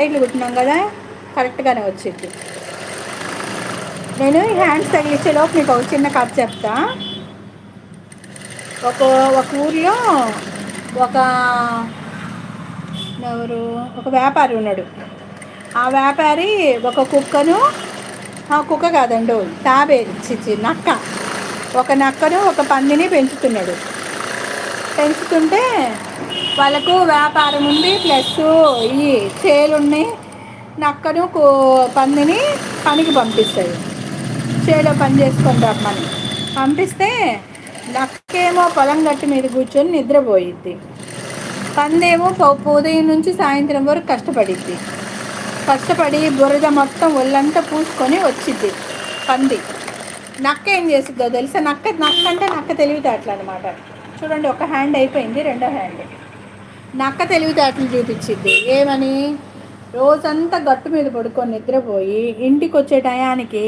సైడ్లు కుట్టినాం కదా, కరెక్ట్గానే వచ్చింది. నేను హ్యాండ్స్ తగిలించేలోపు మీకు ఒక చిన్న కథ చెప్తా. ఒక ఒక ఊర్లో ఒక ఎవరు ఒక వ్యాపారి ఉన్నాడు. ఆ వ్యాపారి ఒక కుక్కను, కుక్క కాదండు, నక్క, ఒక నక్కను ఒక పందిని పెంచుతున్నాడు. పెంచుతుంటే వాళ్ళకు వ్యాపారం ఉంది, ప్లస్ ఈ చేలున్నాయి. నక్కను పందిని పనికి పంపిస్తాడు, చేలో పని చేసుకొని రమ్మని పంపిస్తే నక్కేమో పొలం గట్టు మీద కూర్చొని నిద్రపోయిద్ది. పందేమో ఉదయం నుంచి సాయంత్రం వరకు కష్టపడి బురద మొత్తం ఒళ్ళంతా పూసుకొని వచ్చిద్ది పంది. నక్క ఏం చేస్తుందో తెలుసా? నక్క తెలివితేటలు అనమాట. చూడండి, ఒక హ్యాండ్ అయిపోయింది, రెండో హ్యాండ్. నక్క తెలివితేటలు చూపించిద్ది. ఏమని? రోజంతా గట్టు మీద పడుకొని నిద్రపోయి ఇంటికి వచ్చే టయానికి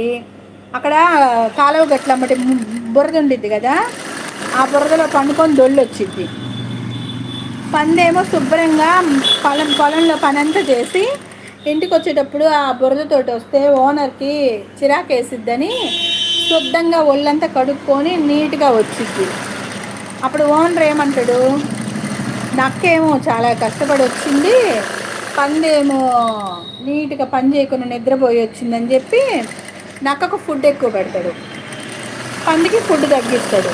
అక్కడ కాలువ గట్లమ్మటి బురద ఉండిద్ది కదా, ఆ బురదలో పండుకొని దొల్లు వచ్చిద్ది. పందేమో శుభ్రంగా పొలంలో పని అంతా చేసి ఇంటికి వచ్చేటప్పుడు ఆ బురదతోటి వస్తే ఓనర్కి చిరాకేసిద్దని శుద్ధంగా ఒళ్ళంతా కడుక్కొని నీట్గా వచ్చిద్ది. అప్పుడు ఓనర్ ఏమంటాడు? నక్కేమో చాలా కష్టపడి వచ్చింది, పందేమో నీట్గా పని చేయకుండా నిద్రపోయి వచ్చిందని చెప్పి నక్కకు ఫుడ్ ఎక్కువ పెడతాడు, పందికి ఫుడ్ తగ్గిస్తాడు.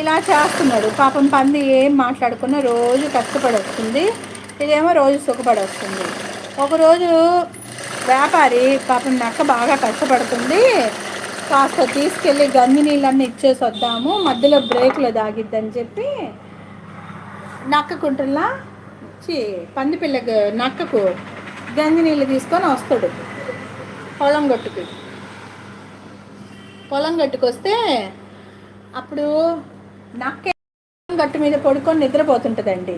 ఇలా చేస్తున్నాడు. పాపం పంది ఏం మాట్లాడుకున్నా రోజు కష్టపడి వస్తుంది, ఇదేమో రోజు సుఖపడి వస్తుంది. ఒకరోజు వ్యాపారి పాపం నక్క బాగా కష్టపడుతుంది, కాస్త తీసుకెళ్ళి గంజి నీళ్ళన్నీ ఇచ్చేసి వద్దాము, మధ్యలో బ్రేక్లో దాగిద్దని చెప్పి నక్కకుంటున్నా పంది పిల్లకి నక్కకు గంజి నీళ్ళు తీసుకొని వస్తాడు. పొలం గట్టుకొస్తే అప్పుడు నక్క గట్టు మీద పడుకొని నిద్రపోతుంటుందండి.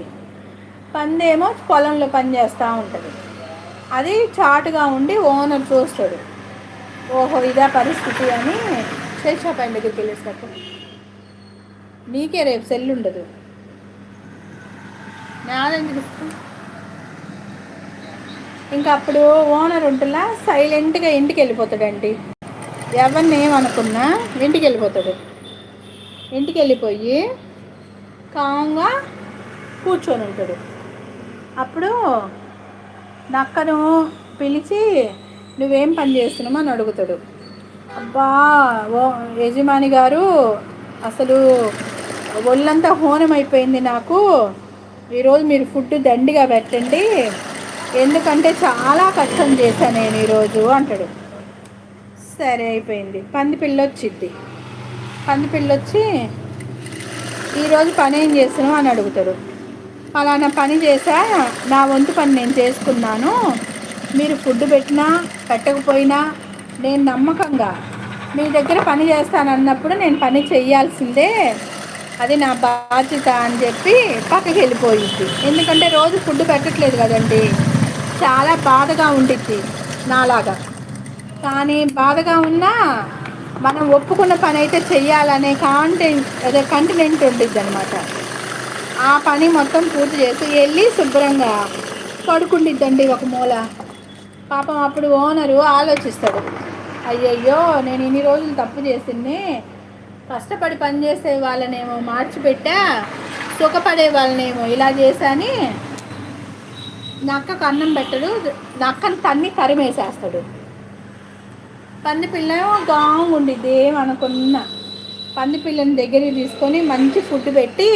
పందేమో పొలంలో పని చేస్తూ ఉంటుంది. అది చాటుగా ఉండి ఓనర్ చూస్తాడు. ఓహో, ఇదా పరిస్థితి అని శేషాపాయన దగ్గరికి వెళ్ళేసినట్టు. నీకే రేపు సెల్ ఉండదు, నాదెందుకు? ఇంకా అప్పుడు ఓనర్ ఉంటున్నా సైలెంట్గా ఇంటికి వెళ్ళిపోతాడండి. ఎవరిని ఏమనుకున్నా ఇంటికి వెళ్ళిపోతాడు. ఇంటికి వెళ్ళిపోయి కామ్గా కూర్చొని ఉంటాడు. అప్పుడు నక్కను పిలిచి నువ్వేం పని చేస్తున్నావు అని అడుగుతాడు. అబ్బా యజమాని గారు, అసలు ఒళ్ళంతా హోనం అయిపోయింది నాకు, ఈరోజు మీరు ఫుడ్ దండిగా పెట్టండి, ఎందుకంటే చాలా కష్టం చేశాను నేను ఈరోజు అంటాడు. సరే అయిపోయింది. పంది పిల్ల వచ్చి ఈరోజు పని ఏం చేస్తున్నావు అని అడుగుతాడు. ఫలానా పని చేశా, నా వంతు పని నేను చేసుకున్నాను, మీరు ఫుడ్ పెట్టినా పెట్టకపోయినా నేను నమ్మకంగా మీ దగ్గర పని చేస్తానన్నప్పుడు నేను పని చేయాల్సిందే, అది నా బాధ్యత అని చెప్పి పక్కకి వెళ్ళిపోయింది. ఎందుకంటే రోజు ఫుడ్ పెట్టట్లేదు కదండి, చాలా బాధగా ఉండిద్ది నాలాగా. కానీ బాధగా ఉన్నా మనం ఒప్పుకున్న పని అయితే చెయ్యాలనే కంటినెంట్ ఉండిద్ది అనమాట. ఆ పని మొత్తం పూర్తి చేసి వెళ్ళి శుభ్రంగా పడుకుండిద్దండి ఒక మూల. పాపం అప్పుడు ఓనరు ఆలోచిస్తాడు, అయ్యయ్యో నేను ఇన్ని రోజులు తప్పు చేసింది, కష్టపడి పనిచేసే వాళ్ళనేమో మార్చిపెట్టా, సుఖపడే వాళ్ళనేమో ఇలా చేశాని నక్కకు అన్నం పెట్టడు, నక్కను తరిమేసేస్తాడు. పంది పిల్ల గాంగ్ ఉండిద్ది, ఏమనుకున్న పంది పిల్లని దగ్గరికి తీసుకొని మంచి ఫుడ్ పెట్టి